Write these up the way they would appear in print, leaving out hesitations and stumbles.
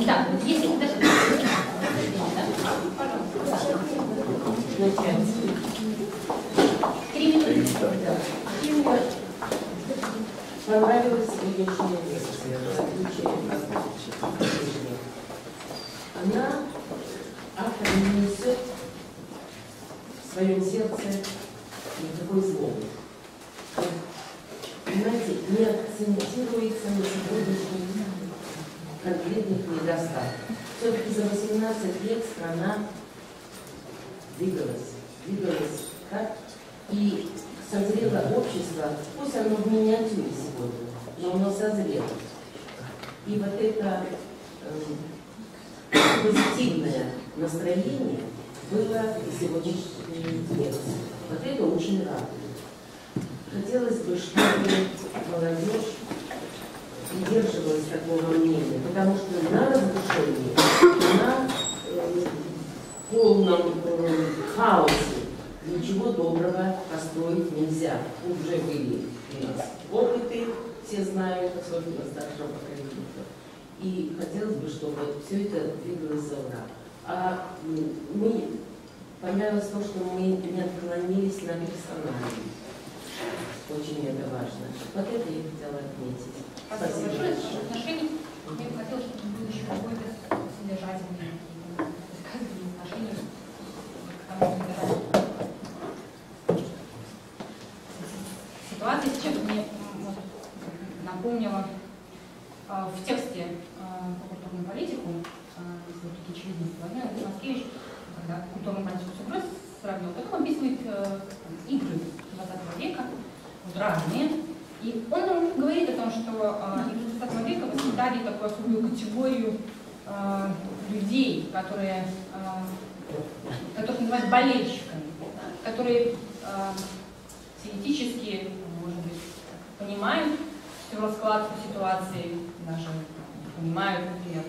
Да, если даже... Понравилась сегодняшняя лекция. Она, автор, не несет в своем сердце никакой злобы. Понимаете, не акцентируется на сегодняшних конкретных недостатках. Все-таки за 18 лет страна двигалась так, и созрело общество, пусть оно в миниатюре сегодня, но оно созрело. И вот это позитивное настроение было в сегодняшней лекции. Вот это очень радует. Хотелось бы, чтобы молодежь придерживалась такого мнения, потому что на разрушении, на полном хаосе ничего доброго построить нельзя. Уже были у нас опыты, все знают, особенно старшего поколения. И хотелось бы, чтобы все это двигалось за ура. А мне понравилось то, что мы не отклонились на персонали. Очень это важно. Вот это я хотела отметить. Спасибо большое. В отношении я бы хотела, чтобы было еще какое-то содержательное высказывание в отношении к тому, ситуация сейчас мне напомнила в тексте по культурному политику, если такие очевидные Владимир Маскевич, когда культурную политику все сравнил, потом описывает игры 20 века, вот разные. И он говорит о том, что игры 20 века воспитали такую особую категорию людей, которых называют болельщиками, которые теоретически, может быть, понимают всю раскладку ситуации, даже понимают, например,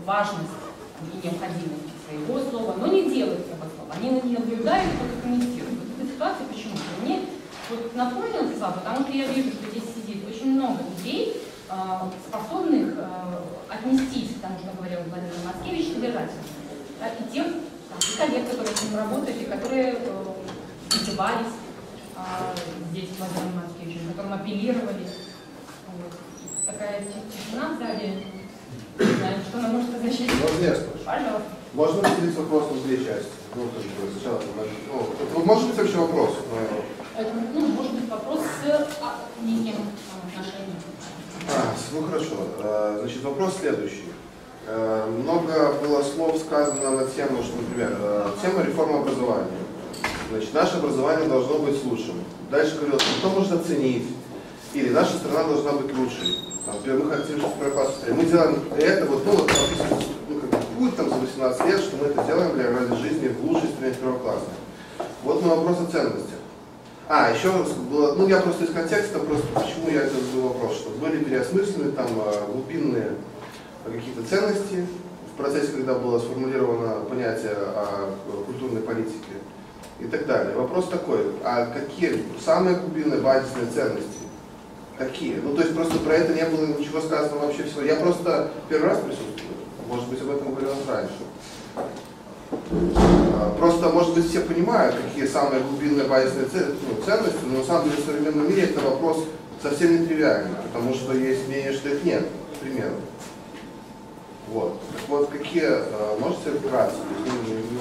важность и необходимость своего слова, но не делают этого слова. Они не наблюдают, только комментируют. Вот эта ситуация почему-то мне вот напомнила это, потому что я вижу, что здесь сидит очень много людей, способных отнестись к тому, что говорил Владимир Маскевич, содержательно. Да, и тех и коллег, которые с ним работают, и которые издевались здесь Владимиром Маскевичем, которым апеллировали. Вот. Такая тишина в зале. Не знаю, что нам может сказать. Можно я спрошу? Пожалуйста. Можно разделить вопрос на две части? Сначала, может быть вообще вопрос? Может быть вопрос с неким отношением. Ну хорошо. Значит, вопрос следующий. Много было слов сказано на тему, что, например, тема реформы образования. Значит, наше образование должно быть лучшим. Дальше говорилось, что может оценить, или наша страна должна быть лучшей. Например, мы хотим, чтобы второй класс быстрее. Мы делаем это, путь там за 18 лет, что мы это делаем ради жизни в лучшей стране первого класса. Вот мой вопрос о ценностях. Еще было, я просто из контекста, просто почему я это задал вопрос, что были переосмыслены там глубинные какие-то ценности в процессе, когда было сформулировано понятие о культурной политике и так далее. Вопрос такой, а какие самые глубинные базисные ценности? Какие? То есть просто про это не было ничего сказано вообще всего. Я просто первый раз присутствую, может быть об этом говорилось раньше. Просто, может быть, все понимают, какие самые глубинные базисные ценности, но на самом деле в современном мире это вопрос совсем не тривиальный, потому что есть мнение, что их нет, к примеру. Вот. Так вот, какие, можете вкратце, не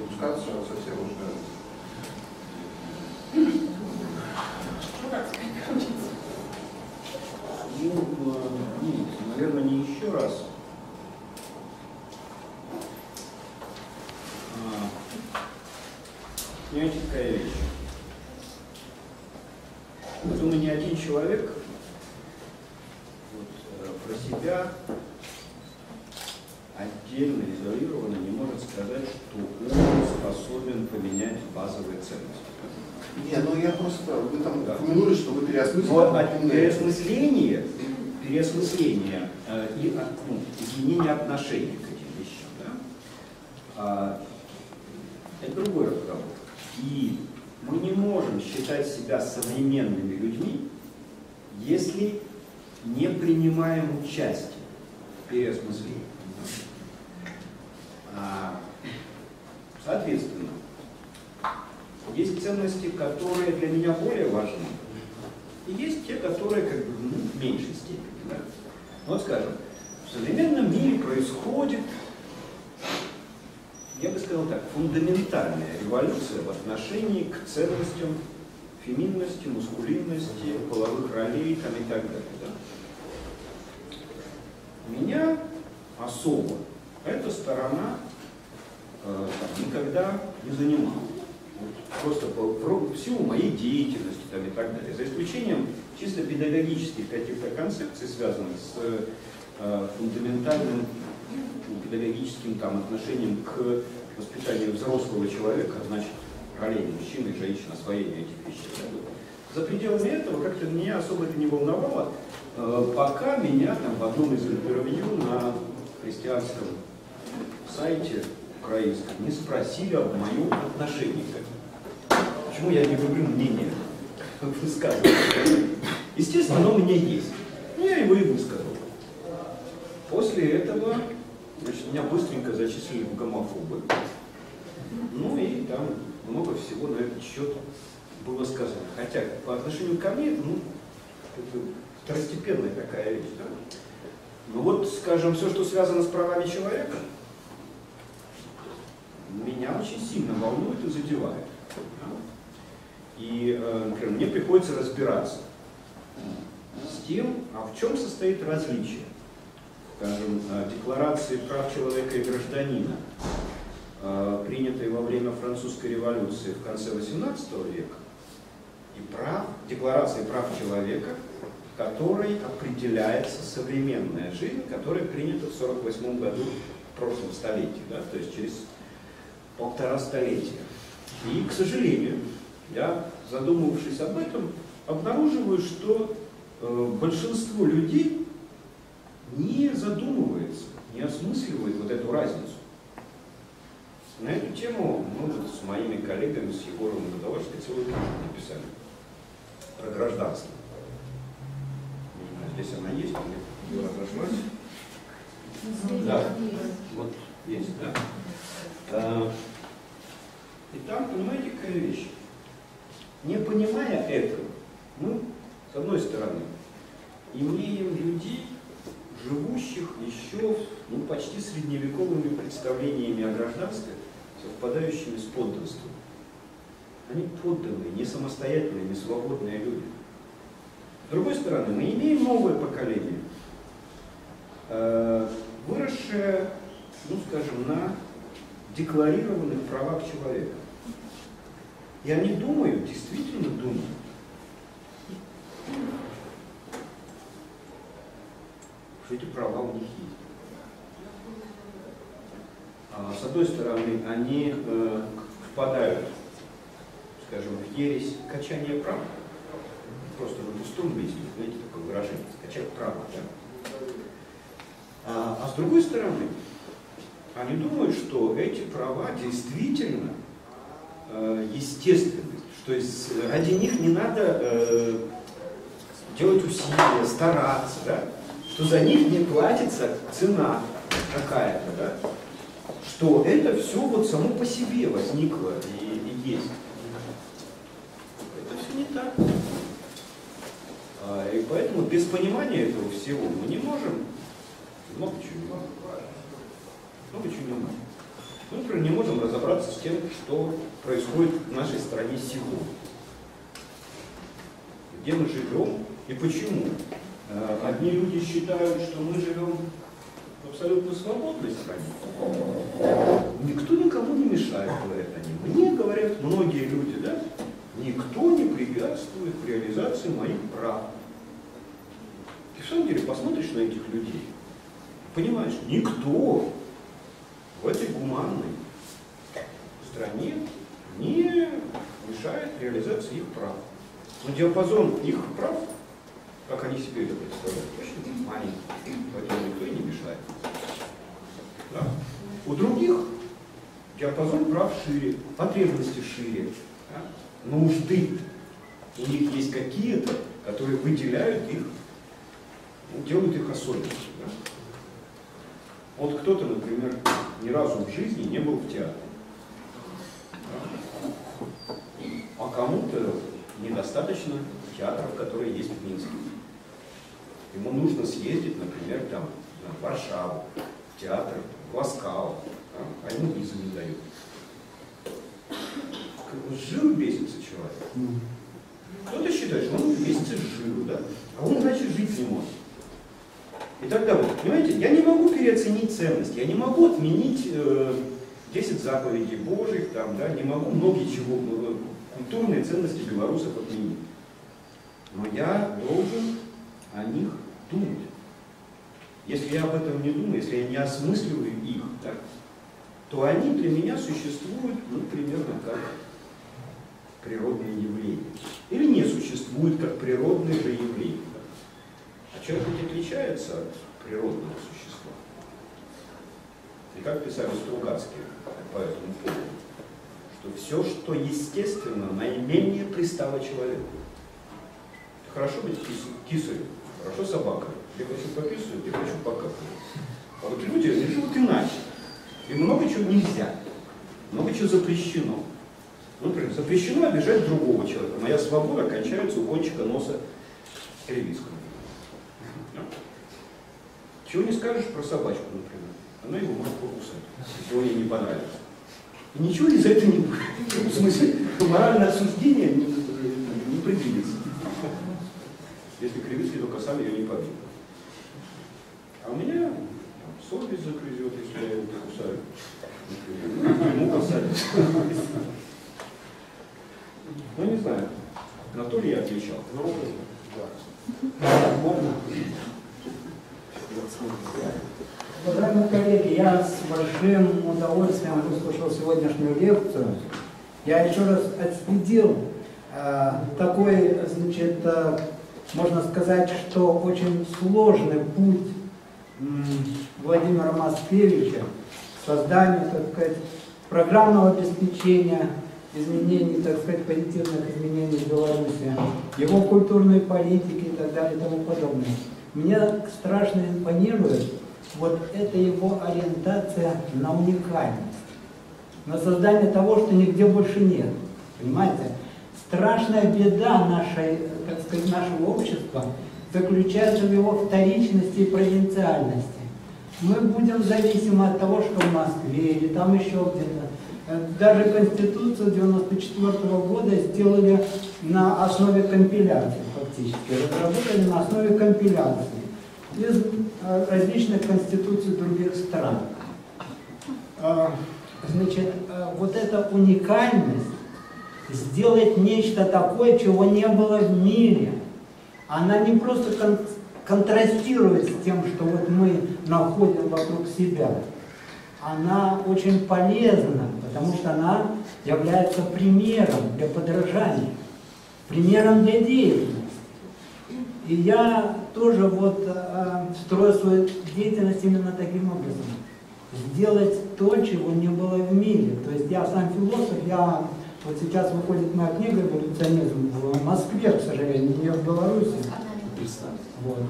пускаться совсем уже. Наверное, не еще раз. Понимаете, такая вещь. Я думаю, ни один человек про себя отдельно, изолированно не может сказать, что он способен поменять базовые ценности. Не, ну я просто, вы там Да. упомянули, что вы переосмыслили. Но переосмысление и изменение отношений к этим вещам, да, это другой разговор. И мы не можем считать себя современными людьми, если не принимаем участие в переосмыслении. Соответственно, есть ценности, которые для меня более важны, и есть те, которые как бы в меньшей степени. Да? Вот скажем, в современном мире происходит, я бы сказал так, фундаментальная революция в отношении к ценностям феминности, мускулинности, половых ролей там, и так далее. Да? Меня особо эта сторона никогда не занимала. Просто в силу моей деятельности там, и так далее. За исключением чисто педагогических каких-то концепций, связанных с фундаментальным педагогическим там, отношением к воспитанию взрослого человека, значит, ролей мужчины и женщин, освоение этих вещей. За пределами этого как-то меня особо это не волновало, пока меня там, в одном из интервью на христианском сайте украинском не спросили об моем отношении к этому. Почему я не люблю мнение высказывать? Естественно, оно у меня есть. Ну, я его и высказал. После этого, значит, меня быстренько зачислили в гомофобы. Ну и там много всего на этот счет было сказано. Хотя по отношению ко мне, ну, это второстепенная такая вещь. Да? Ну вот, скажем, все, что связано с правами человека, меня очень сильно волнует и задевает. И, например, мне приходится разбираться с тем, а в чем состоит различие, скажем, Декларации прав человека и гражданина, принятой во время Французской революции в конце XVIII века, и Декларации прав человека, которой определяется современная жизнь, которая принята в 1948 году в прошлом столетии, да, то есть через 1,5 столетия. И, к сожалению, я, задумавшись об этом, обнаруживаю, что большинство людей не задумывается, не осмысливает вот эту разницу. На эту тему мы вот с моими коллегами, с Егором Годовольской, целую книгу написали про гражданство. Не знаю, здесь она есть, или ее разошлась? Да, вот есть, да. И там, понимаете, какая вещь? Не понимая этого, мы, с одной стороны, имеем людей, живущих еще почти средневековыми представлениями о гражданстве, совпадающими с подданством. Они подданные, не самостоятельные, не свободные люди. С другой стороны, мы имеем новое поколение, выросшее, ну скажем, на декларированных правах человека. И они думают, действительно думают, что эти права у них есть. С одной стороны, они впадают, скажем, в ересь качания прав. Просто на пустом месте, знаете, такое выражение, скачать право. Да? А с другой стороны, они думают, что эти права действительно естественны, что ради них не надо делать усилия, стараться, да? Что за них не платится цена какая-то, да? Что это все вот само по себе возникло и есть. Это все не так. И поэтому без понимания этого всего мы не можем много чего не можем. Много чего не можем. Мы, например, не можем разобраться с тем, что происходит в нашей стране сегодня. Где мы живем и почему. Одни люди считают, что мы живем в абсолютно свободной стране. Никто никому не мешает, говорят они. Мне, говорят многие люди, да, никто не препятствует реализации моих прав. И в самом деле посмотришь на этих людей, понимаешь, никто в этой гуманной стране не мешает реализации их прав. Но диапазон их прав, как они себе это представляют, очень маленький, поэтому никто и не мешает. Да? У других диапазон прав шире, потребности шире, да? Нужды у них есть какие-то, которые выделяют их, делают их особенными. Да? Вот кто-то, например, ни разу в жизни не был в театре. Да? А кому-то недостаточно театров, которые есть в Минске. Ему нужно съездить, например, там, в Варшаву, в театр, в Ласкау, да? А ему визы не дают. С жиру бесится человек. Кто-то считает, что он бесится с жиру, да? А он иначе жить не может. И тогда, вот, понимаете, я не могу переоценить ценность, я не могу отменить 10 заповедей Божьих, там, да, не могу многие чего, культурные ценности белорусов отменить. Но я должен о них думать. Если я об этом не думаю, если я не осмысливаю их, да, то они для меня существуют, ну, примерно как природные явления. Или не существуют как природные же явления. А человек ведь отличается от природного существа. И как писали Стругацкие по этому поводу, что все, что естественно, наименее пристало человеку. Хорошо быть кисарем, хорошо собакой. Я хочу пописывать, я хочу покакать. А вот люди, они живут иначе. Им много чего нельзя, много чего запрещено. Ну, например, запрещено обижать другого человека. Моя свобода кончается у кончика носа кривицкого. Чего не скажешь про собачку, например. Она его может покусать, если он ей не понравится. И ничего за это не будет. В смысле, моральное осуждение не предвидится. Если Кривицкий только сам ее не побил. А у меня совесть загрызет, если я его покусаю. Ему посадят. Ну, не знаю. На то ли я отвечал. Можно? Уважаемые коллеги, я с большим удовольствием выслушал сегодняшнюю лекцию. Я еще раз отследил такой, значит, можно сказать, что очень сложный путь Владимира Москевича к созданию, так сказать, программного обеспечения изменений, так сказать, позитивных изменений в Беларуси, его культурной политики и так далее и тому подобное. Мне страшно импонирует вот эта его ориентация на уникальность, на создание того, что нигде больше нет. Понимаете? Страшная беда нашей, так сказать, нашего общества заключается в его вторичности и провинциальности. Мы будем зависимы от того, что в Москве или там еще где-то. Даже Конституцию 1994 года сделали на основе компиляции фактически, разработали на основе компиляции из различных конституций других стран. Значит, вот эта уникальность сделать нечто такое, чего не было в мире. Она не просто контрастирует с тем, что вот мы находим вокруг себя. Она очень полезна, потому что она является примером для подражания, примером для деятельности. И я тоже вот строю свою деятельность именно таким образом. Сделать то, чего не было в мире. То есть я сам философ, вот сейчас выходит моя книга «Эволюционизм» в Москве, к сожалению, не в Беларуси. Вот.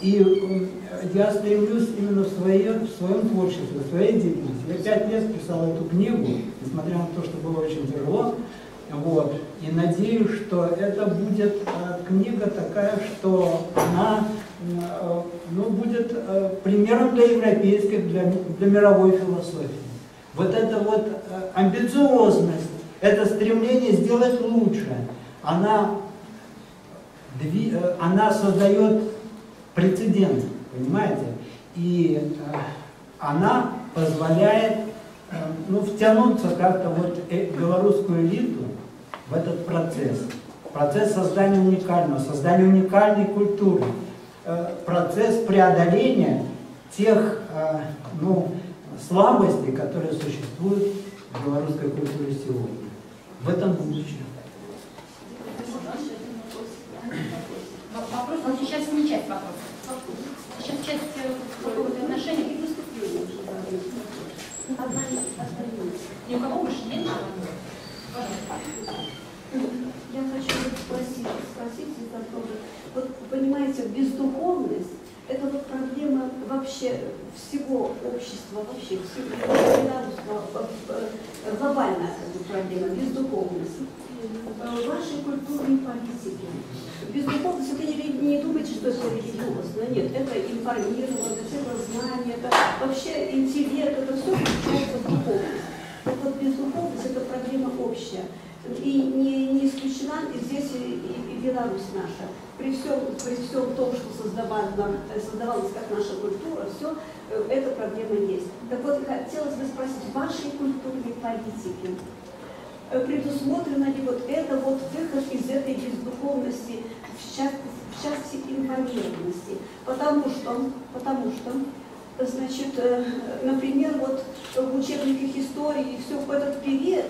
И я стремлюсь именно в своем творчестве, в своей деятельности. Я 5 лет писал эту книгу, несмотря на то, что было очень тяжело. Вот. И надеюсь, что это будет книга такая, что она будет примером для европейской, для мировой философии. Вот эта вот амбициозность, это стремление сделать лучше, она создает прецедент, понимаете? И она позволяет втянуться как-то вот белорусскую элиту в этот процесс создания уникального, создания уникальной культуры, процесс преодоления тех слабостей, которые существуют в белорусской культуре сегодня. в этом будущее. Вопрос, он сейчас не часть вопроса. Сейчас часть какого-то отношения и выступления. Ни у кого больше нет? Я хочу спросить вот понимаете, бездуховность — это вот проблема вообще всего общества, вообще всего белорусского, глобальная проблема, бездуховность. Вашей культурной политики. Бездуховность, это не думайте, что это религиозно, нет, это информированность, это знание, это вообще интеллект, это все включается в духовность. Так вот, бездуховность — это проблема общая. И не исключена и здесь и Беларусь наша. При всем том, что создавалась как наша культура, все, эта проблема есть. Так вот, хотелось бы спросить, вашей культурной политики предусмотрено ли вот это вот выход из этой бездуховности в части информированности? Потому что, значит, например, вот в учебниках истории все в этот период,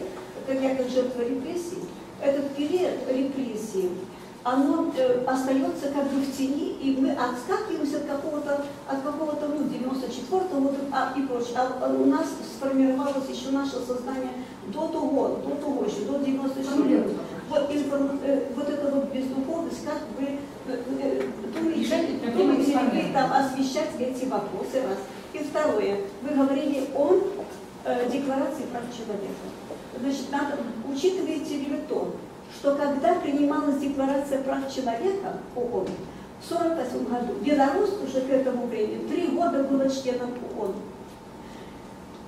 как я как жертва репрессий, этот период репрессий, оно остается как бы в тени, и мы отскакиваемся от какого-то 94-го и прочее. А у нас сформировалось еще наше сознание до того еще, до 94-го. Вот эта вот бездуховность, как вы думаете ли вы там освещать эти вопросы, раз. И второе, вы говорили о Декларации прав человека. Значит, учитываете ли вы то, что когда принималась Декларация прав человека ООН в 1948 году, Беларусь уже к этому времени 3 года была членом ООН.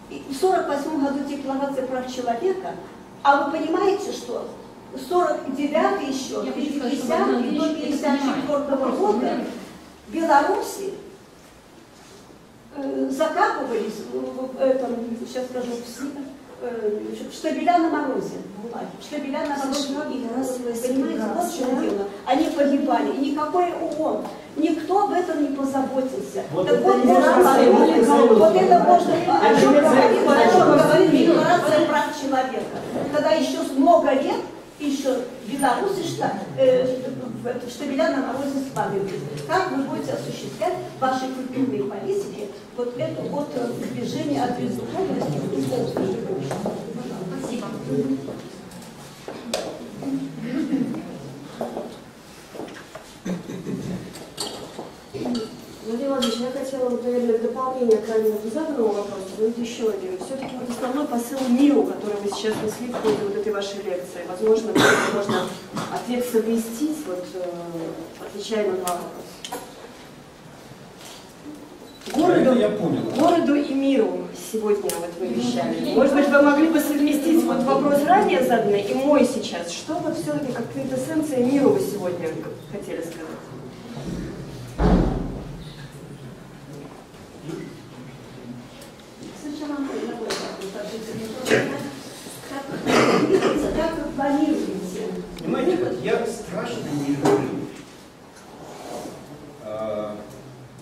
И в 1948 году Декларация прав человека, а вы понимаете, что 49-й еще, 50-й до 54-го года в Беларуси закапывались в этом, сейчас скажу, штабеля на морозе. Штабеля на морозе. Понимаете, вот в чем дело. Они погибали. И никакой ООН, никто об этом не позаботился. Вот так это вот это можно, о чем говорит Декларация прав человека. Когда еще много лет, еще в Беларуси штабеля на морозе складывались. Как вы будете осуществлять в вашей культурной политике вот это вот движение от бездуховности к духовности? Спасибо. Владимир Владимирович, я хотела, вот, наверное, в дополнение к ранее заданному вопросу, но еще один. Все-таки вот основной посыл миру, который вы сейчас несли в ходе вот этой вашей лекции, возможно, можно ответ совместить, вот, отвечая на два вопроса. Городу и миру сегодня вот вы вещали. Может быть, вы могли бы совместить вот вопрос ранее заданный и мой сейчас. Что вот все-таки как квинтэссенция миру вы сегодня хотели сказать? Понимаете, я страшно не люблю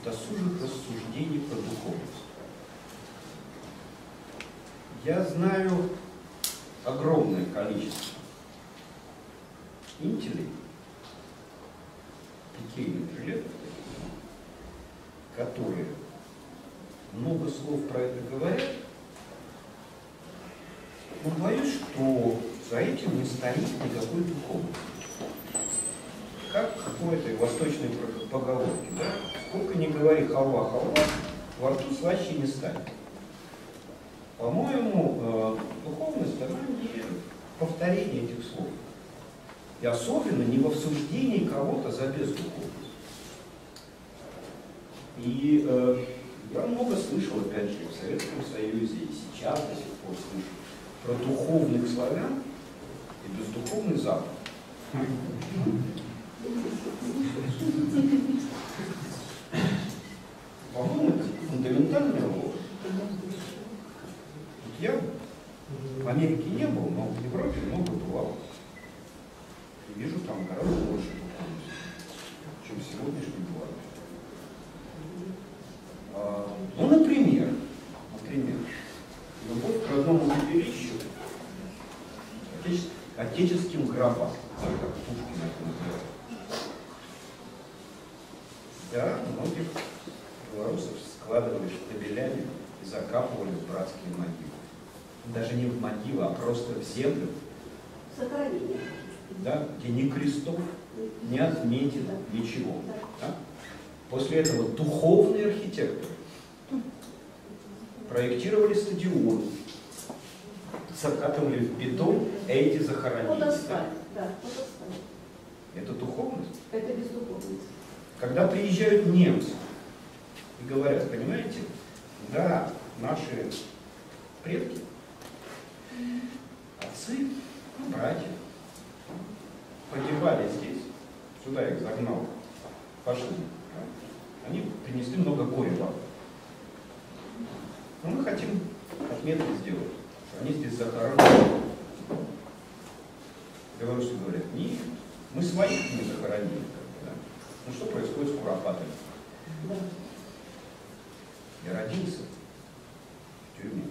досужих рассуждений про духовность. Я знаю огромное количество интеллектов, пикейных жилетов, которые много слов про это говорят, но боюсь, что за этим не стоит никакой духовности. Как в этой восточной поговорке, да? Сколько ни говори халва, во рту слаще не станет. По-моему, духовность, она не повторение этих слов. И особенно не в обсуждении кого-то за бездуховность. И я много слышал, опять же, в Советском Союзе, и сейчас до сих пор слышу про духовных славян и бездуховный Запад. По-моему, это фундаментальная ложь. Я в Америке не был, но в Европе много бывал. И вижу там гораздо больше духовности, чем в сегодняшней Беларуси. Ну, например, любовь к родному жилищу, Да, многих белорусов складывали штабелями и закапывали в братские могилы. Даже не в могилу, а просто в землю. Сохранение. Да, где ни крестов, ни отметин, ничего. Да? После этого духовные архитекторы проектировали стадион, закатывали в бетон эти захоронения. Вот асфальт, да, вот асфальт. Это духовность. Это бездуховность. Когда приезжают немцы и говорят, понимаете, да, наши предки, отцы, братья, погибали здесь, сюда их загнал фашизм, да? Они принесли много горя вам. Но мы хотим отметки сделать, что они здесь захоронены. Белорусы говорят, нет, мы своих не захоронили. Да? Ну что происходит с куропатами? Я родился в тюрьме.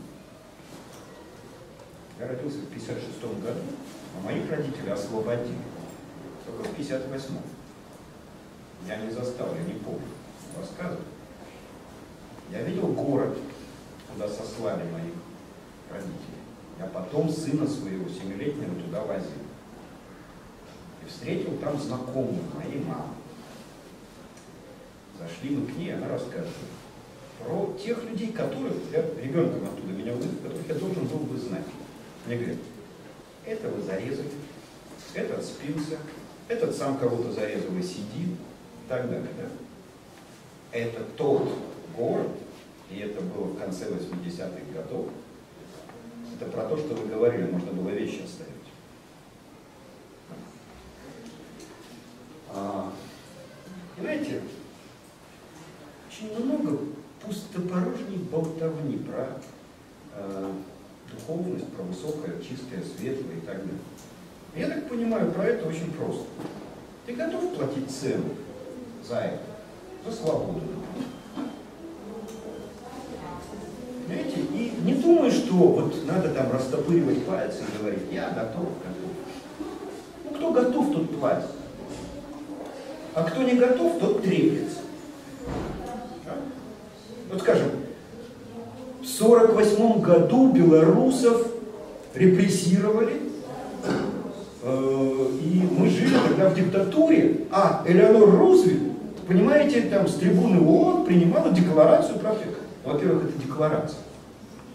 Я родился в 1956 году, а моих родителей освободили только в 1958. Я не застал, я не помню. Рассказываю. Я видел город, куда сослали моих родителей. Я потом сына своего 7-летнего туда возил. И встретил там знакомую моей мамы. Зашли мы к ней, она рассказывает про тех людей, которых, я ребенком оттуда меня увидел, которых я должен был бы знать. Мне говорят, этого зарезали, этот спился, этот сам кого-то зарезал и сидит, и так далее. Да? Это тот город, и это было в конце 80-х годов, это про то, что вы говорили, можно было вещи оставить. Понимаете, очень много пустопорожней болтовни про духовность, про высокое, чистое, светлое и так далее. Я так понимаю, про это очень просто. Ты готов платить цену за это, за свободу? Понимаете? И не думай, что вот надо там растопыривать пальцы и говорить, я готов, готов. Ну, кто готов, тот платит. А кто не готов, тот треплется. Да? Вот скажем, в 1948 году белорусов репрессировали, и мы жили тогда в диктатуре, а Элеонор Рузвельт, понимаете, там с трибуны ООН принимала декларацию прав человека. Во-первых, это декларация.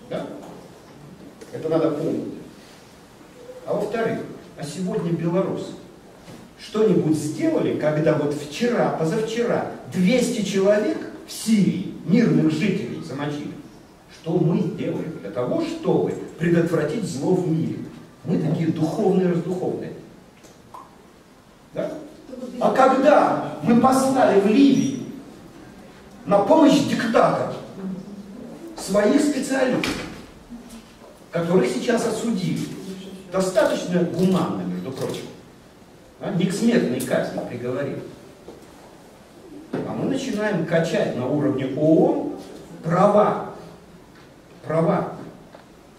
Да? Это надо помнить. А во-вторых, а сегодня белорусы что-нибудь сделали, когда вот вчера, позавчера 200 человек в Сирии, мирных жителей, замочили? Что мы сделали для того, чтобы предотвратить зло в мире? Мы такие духовные, раздуховные. Да? А когда мы послали в Ливию на помощь диктатору своих специалистов, которых сейчас осудили, достаточно гуманно, между прочим, не к смертной казни приговорили, а мы начинаем качать на уровне ООН права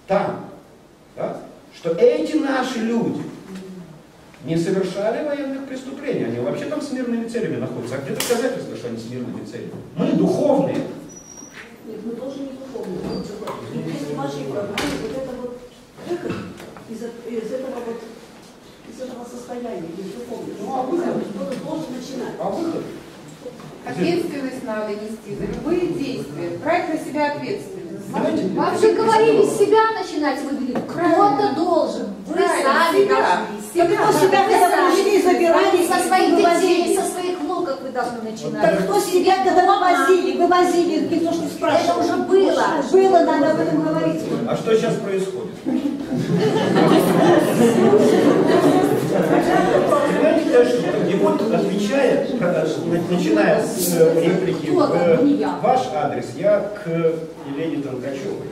там, да? Что эти наши люди не совершали военных преступлений, они вообще там с мирными целями находятся. А где доказательства, что они с мирными целями? Мы духовные. Нет, мы тоже не духовные. Есть в вашей программе вот это вот выход из этого состояния, из духовного. Ну, а выход? Кто-то должен начинать. А выход? Ответственность надо нести за любые действия, брать на себя ответственность. Вообще говорили, с себя начинать выглядит. Кто-то должен. Вы сами должны. Кто себя, когда привезли, забирали, со своих детей, со своих внуков вы должны начинать. Так кто себя, когда вывозили, никто ж не спрашивал. Это уже было. Было, надо об этом говорить. А что сейчас происходит? Понимаете, даже и вот отвечая, начиная с реплики в ваш адрес, я к Елене Толкачевой.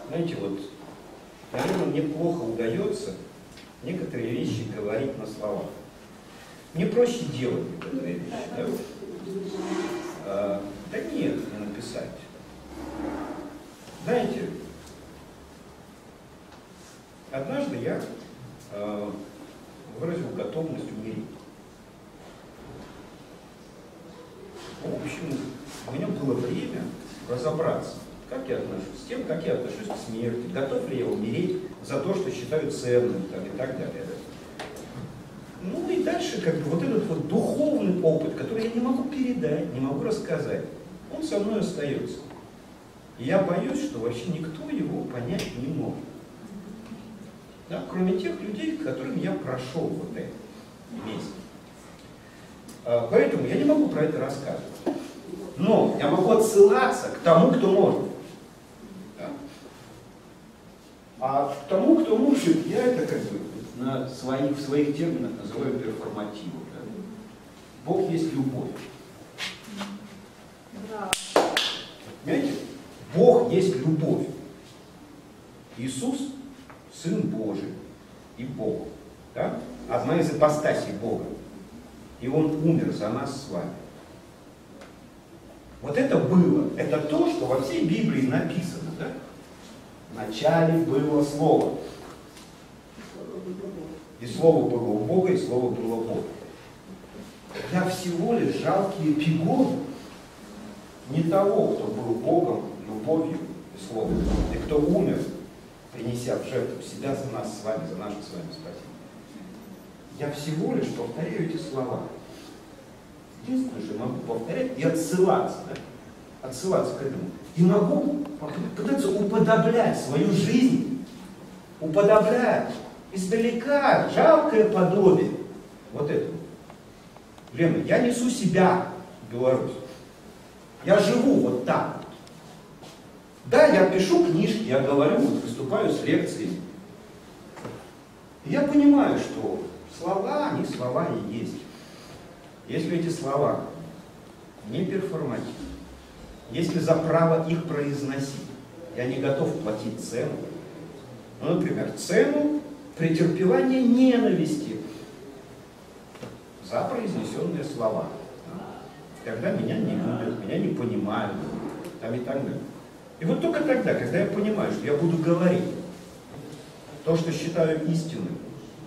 Знаете, вот, наверное, мне плохо удается некоторые вещи говорить на словах. Мне проще делать некоторые вещи. Да? Да нет, не написать. Знаете, однажды я выразил готовность умереть. В общем, у меня было время разобраться, как я отношусь с тем, как я отношусь к смерти, готов ли я умереть за то, что считаю ценным, там, и так далее. Ну и дальше как бы вот этот вот духовный опыт, который я не могу передать, не могу рассказать, он со мной остается. И я боюсь, что вообще никто его понять не может. Да, кроме тех людей, которыми я прошел вот это вместе. Поэтому я не могу про это рассказывать. Но я могу отсылаться к тому, кто может. Да? А к тому, кто может, я это как бы в своих терминах называю перформативом. Да? Бог есть любовь. Понимаете? Бог есть любовь. Иисус – Сын Божий и Бог. Да? Одна из ипостасей Бога. И Он умер за нас с вами. Вот это было. Это то, что во всей Библии написано. Да? Вначале было Слово. И Слово было у Бога, и Слово было у Бога. Я всего лишь жалкий эпигон не того, кто был Богом, любовью и Словом, и кто умер, принеся в жертву себя за нас с вами, за наше с вами спасение. Я всего лишь повторяю эти слова. Единственное, что я могу повторять и отсылаться, да? Отсылаться к этому. И могу пытаться уподоблять свою жизнь, уподоблять издалека жалкое подобие вот этого. Лена, я несу себя в Беларусь. Я живу вот так. Да, я пишу книжки, я говорю, вот, выступаю с лекциями. И я понимаю, что слова, они слова и есть. Если эти слова не перформативны, если за право их произносить я не готов платить цену, ну, например, цену претерпевания ненависти за произнесенные слова, когда меня не любят, меня не понимают, там и так далее. И вот только тогда, когда я понимаю, что я буду говорить то, что считаю истинным,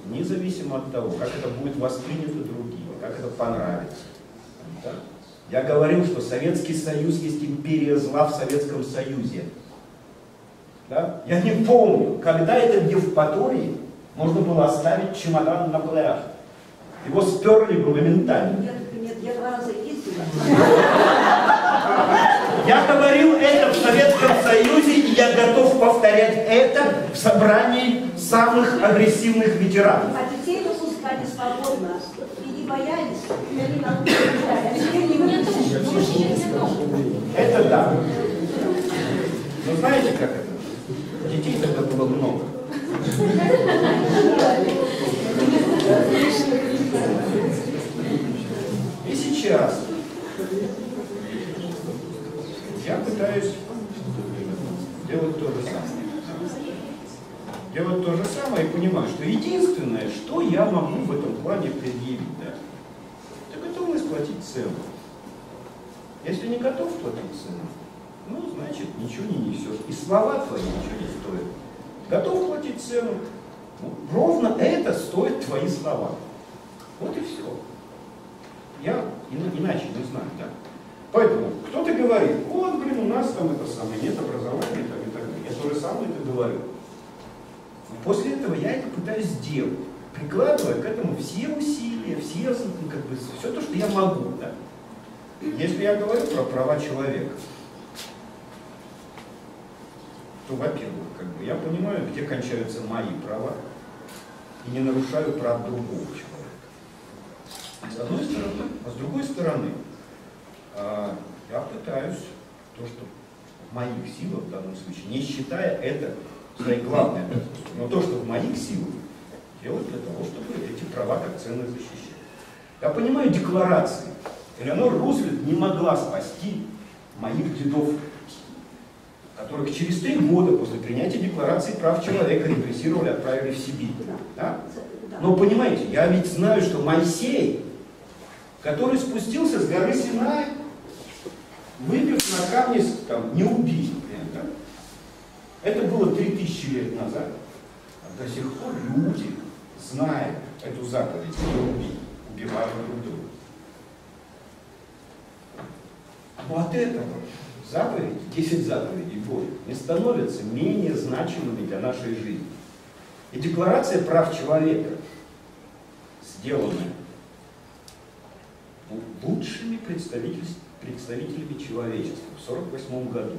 независимо от того, как это будет воспринято другими, как это понравится. Да? Я говорил, что Советский Союз есть империя зла в Советском Союзе. Да? Я не помню, когда это в Евпатории можно было оставить чемодан на пляж. Его сперли бы моментально. Нет, я 2 раза ездила. Я говорил это в Советском Союзе, и я готов повторять это в собрании самых агрессивных ветеранов. А детей выпускали свободно. И не боялись, и они нам помогали. А теперь не Это да. Но знаете, как это? Детей тогда было много. И сейчас я пытаюсь делать то же самое. Делать то же самое и понимаю, что единственное, что я могу в этом плане предъявить, да, это готовность платить цену. Если не готов платить цену, ну, значит, ничего не несешь. И слова твои ничего не стоят. Готов платить цену, ну, ровно это стоит твои слова. Вот и все. Я иначе не знаю, да. Поэтому кто-то говорит, вот, блин, у нас там это самое, нет образования, там и так далее. Я то же самое это говорю. Но после этого я это пытаюсь сделать, прикладывая к этому все усилия, все, как бы, все то, что я могу, да. Если я говорю про права человека, то, во-первых, как бы, я понимаю, где кончаются мои права, и не нарушаю прав другого человека. С одной стороны, а с другой стороны, я пытаюсь то, что в моих силах в данном случае, не считая это своей главной обязанностью, но то, что в моих силах, делать для того, чтобы эти права как ценность защищать. Я понимаю декларации. Элеонора Рузвельт не могла спасти моих дедов, которых через 3 года после принятия Декларации прав человека репрессировали, отправили в Сибирь. Да? Но понимаете, я ведь знаю, что Моисей, который спустился с горы Синай, выбив на камне, там, не убить, да? Это было 3000 лет назад. до сих пор люди, зная эту заповедь, не убить, убивают друг друга. Но от этого заповедь, 10 заповедей Божьих, не становятся менее значимыми для нашей жизни. И Декларация прав человека, сделанная лучшими представителями человечества в 1948 году,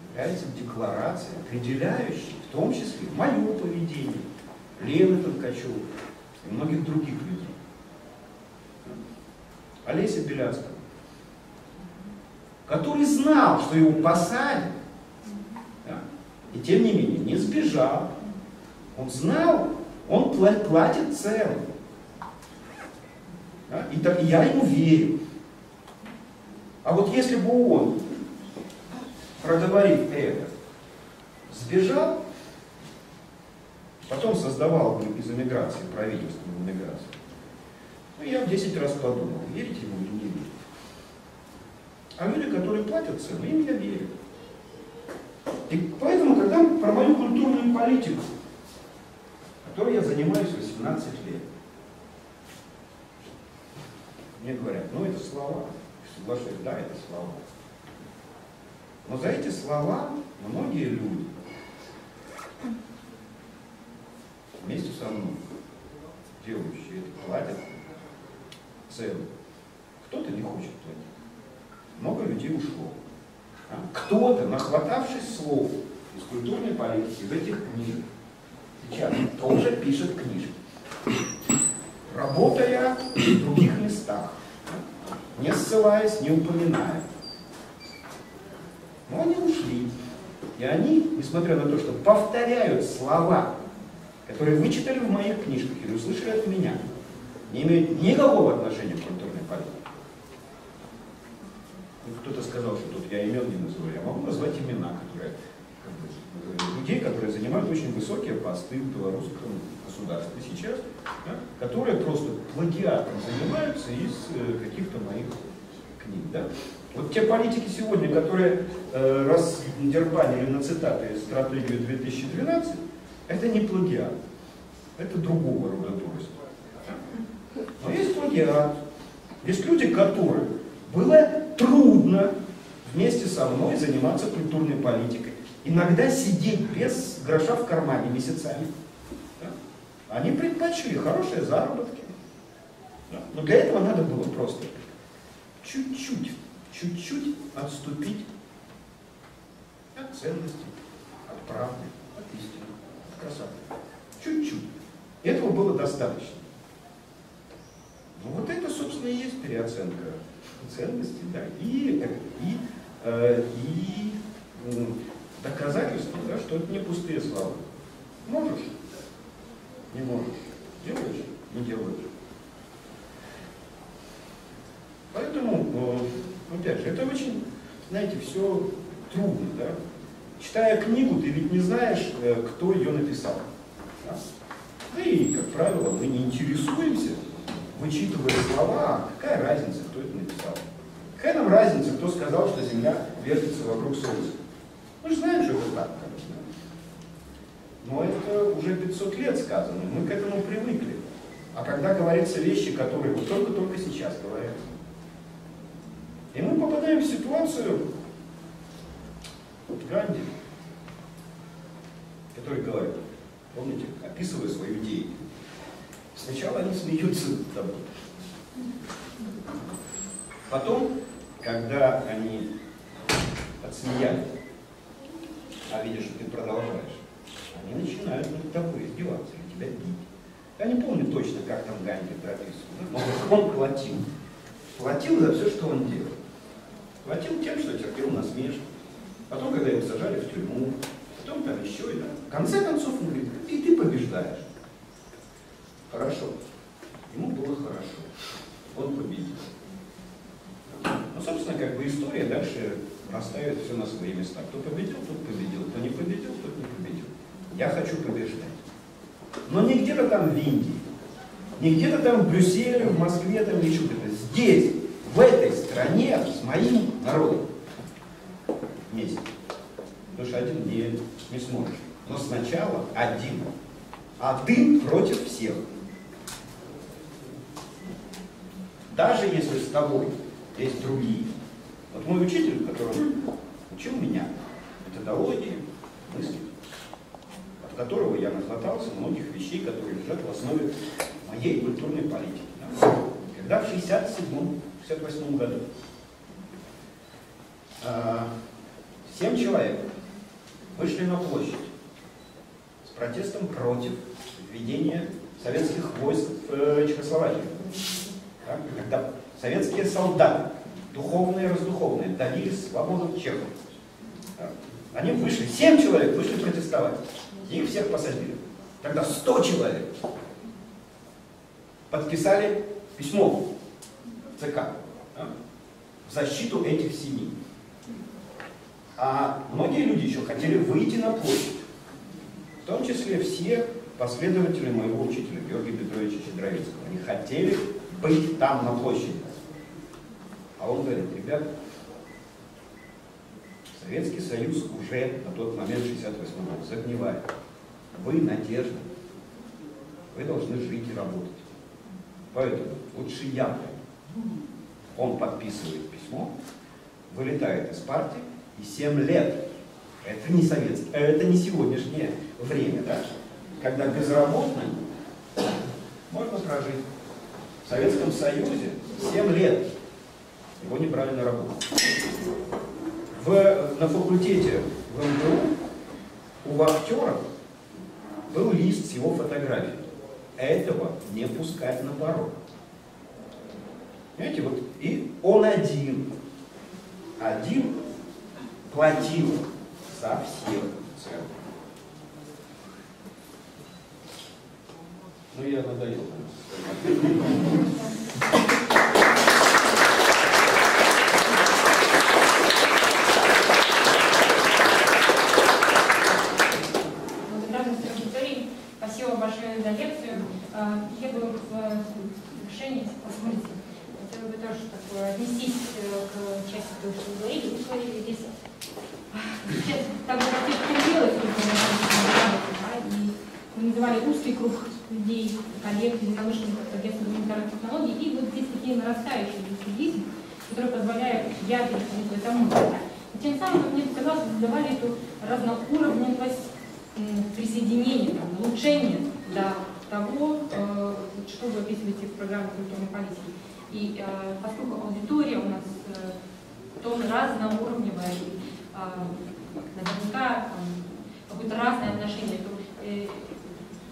является декларацией, определяющей, в том числе, мое поведение, Лены Тонкачевой и многих других людей. Олеся Беляцкого, который знал, что его посадят, да, и тем не менее не сбежал. Он знал, он платит цену. Да, и я ему верю. А вот если бы он, проговорив это, сбежал, потом создавал бы из эмиграции, правительственную эмиграцию, ну, я в 10 раз подумал, верить ему или не верить. А люди, которые платят цену, им я верю. И поэтому, когда про мою культурную политику, которой я занимаюсь 18 лет, мне говорят, ну это слова. Соглашаюсь, да, это слова. Но за эти слова многие люди вместе со мной, делающие это, платят цену. Кто-то не хочет платить. Много людей ушло. Кто-то, нахватавшись слов из культурной политики, из этих книг, сейчас тоже пишет книжки, работая в других местах, не ссылаясь, не упоминая. Но они ушли. И они, несмотря на то, что повторяют слова, которые вычитали в моих книжках или услышали от меня, не имеют никакого отношения к культурной политике. Кто-то сказал, что тут я имен не называю. Я могу назвать имена, которые, людей, которые занимают очень высокие посты в белорусском государстве сейчас, да, которые просто плагиатом занимаются из каких-то моих книг. Да? Вот те политики сегодня, которые раздербанили на цитаты стратегию 2012, это не плагиат, это другого рода творчество. Но есть плагиат, есть люди, которым было трудно вместе со мной заниматься культурной политикой. Иногда сидеть без гроша в кармане месяцами. Да? Они предпочли хорошие заработки. Да? Но для этого надо было просто чуть-чуть отступить от ценностей, от правды, от истины, от красоты. Чуть-чуть. Этого было достаточно. Ну вот это, собственно, и есть переоценка ценностей, да, и доказательство, да, что это не пустые слова. Можешь? Не можешь. Делаешь? Не делаешь. Поэтому, опять же, это очень, знаете, все трудно, да. Читая книгу, ты ведь не знаешь, кто ее написал. Да? Да и, как правило, мы не интересуемся, вычитывая слова, какая разница, кто это написал. Какая нам разница, кто сказал, что Земля вертится вокруг Солнца. Мы же знаем, что это так, конечно. Но это уже 500 лет сказано, мы к этому привыкли. А когда говорятся вещи, которые вот только-только сейчас говорят, и мы попадаем в ситуацию, вот Ганди, который говорит, помните, описывая свою деятельность, сначала они смеются над тобой. Потом, когда они отсмеялись, а видишь, что ты продолжаешь, они начинают над тобой издеваться или тебя бить. Я не помню точно, как там Ганди прописывал, но он платил. Платил за все, что он делал. Платил тем, что терпел насмешки. Потом, когда его сажали в тюрьму, потом там еще и да. В конце концов, он говорит, и ты побеждаешь. Хорошо. Ему было хорошо. Он победил. Ну, собственно, как бы история дальше расставит все на свои места. Кто победил, тот победил. Кто не победил, тот не победил. Я хочу побеждать. Но не где-то там в Индии, не где-то там в Брюсселе, в Москве, там еще где-то. Здесь, в этой стране, с моим народом. Вместе. Потому что один не сможешь. Но сначала один. А ты против всех. Даже если с тобой есть другие. Вот мой учитель, который учил меня методологии мысли, от которого я нахватался многих вещей, которые лежат в основе моей культурной политики. Да? Когда в 67-68 году 7 человек вышли на площадь с протестом против введения советских войск в Чехословакию. Да? Когда советские солдаты, духовные и раздуховные, давили свободу чехов. Да? Они вышли, 7 человек вышли протестовать. Их всех посадили. Тогда 100 человек подписали письмо в ЦК, да, в защиту этих 7. А многие люди еще хотели выйти на площадь. В том числе все последователи моего учителя Георгия Петровича Щедровицкого. Они хотели быть там на площади. А он говорит: ребята, Советский Союз уже на тот момент, 68 год, загнивает. Вы надежда. Вы должны жить и работать. Поэтому лучше я пойду. Он подписывает письмо, вылетает из партии, и 7 лет. Это не советский, это не сегодняшнее время, да? Когда безработным можно прожить. В Советском Союзе 7 лет его не брали на работу. На факультете в МГУ у вахтеров был лист с его фотографией. Этого не пускать на порог. Понимаете, вот и он один платил за всех цену. Ну, я надоел. Спасибо большое за лекцию. Я бы в завершении, посмотрите, хотела бы тоже отнестись к части того, что вы говорили. Вы говорили здесь, там делать, и вы называли узкий круг людей, коллег, единомышленников агентства гуманитарных технологий, и вот здесь такие нарастающие дискуссии, которые позволяют я переходить в это мысль. Тем самым, как мне показалось, создавали эту разноуровневость присоединения, улучшения до того, что вы описываете в программе культурной политики. И поскольку аудитория у нас тоже разноуровневая, наверняка какое-то разное отношение, то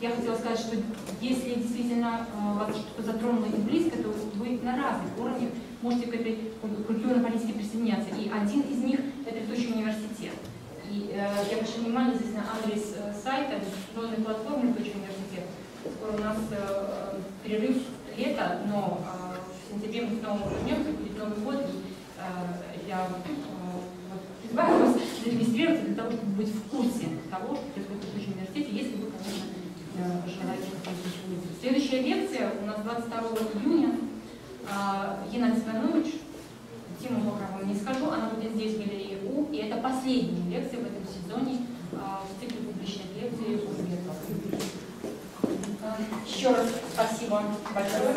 я хотела сказать, что если действительно вас что-то затронуло и близко, то вы на разных уровнях можете к этой культурной политике присоединяться. И один из них – это ведущий университет. И я обращаю внимание здесь на адрес сайта, дискуссионной платформы «Ведущий университет». Скоро у нас перерыв лета, но в сентябре мы снова вернемся, будет Новый год, и я призываю вас зарегистрироваться для того, чтобы быть в курсе того, что происходит в Ведущем университете, если вы, конечно, желаете послушать. Следующая лекция у нас 22 июня. Геннадий Сванович, тему пока вам не скажу, она будет здесь в галерее У, и это последняя лекция в этом сезоне в цикле публичных лекций у Еще раз спасибо большое.